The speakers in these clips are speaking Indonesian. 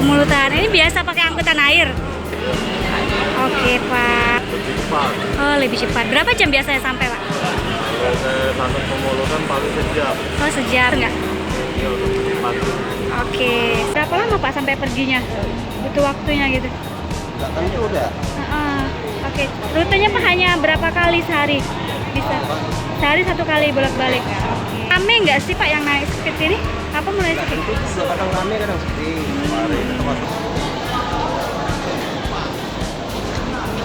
Pemulutan. Ini biasa pakai angkutan air. Oke, Pak. Lebih cepat. Oh, lebih cepat. Berapa jam biasanya sampai, Pak? Kalau saya sampai pemulutan paling sejam. Oh, sejam nggak? Iya, untuk cepat. Oke. Berapa lama, Pak, sampai perginya? Butuh waktunya gitu? Nggak tentu udah. Oke. Rutenya, Pak, hanya berapa kali sehari? Bisa? Sehari 1 kali bolak-balik. Oke. Rame nggak sih, Pak, yang naik seperti ini? Apa mulai sepi? Kadang rame, kadang sepi. Mari kita masuk.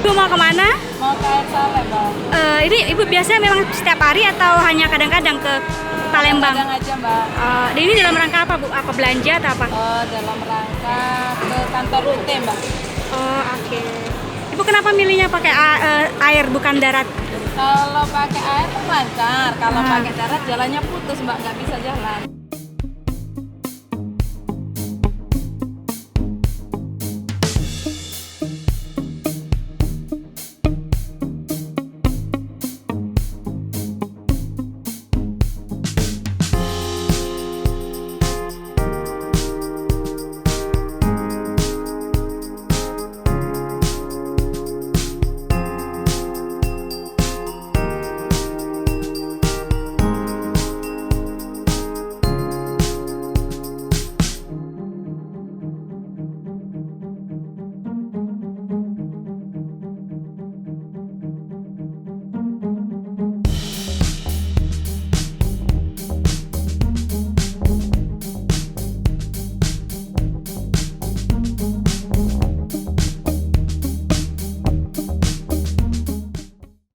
Ibu mau kemana? Mau ke air Saleh, Bang. Ini Ibu biasanya memang setiap hari atau hanya kadang-kadang ke Palembang? Kadang aja, Mbak. Ini dalam rangka apa, Bu? Apa belanja atau apa? Dalam rangka ke kantor rute, Mbak. Oh, oke. Ibu kenapa milihnya pakai air bukan darat? Kalau pakai air tuh lancar, kalau Ah. pakai darat jalannya putus, Mbak, nggak bisa jalan.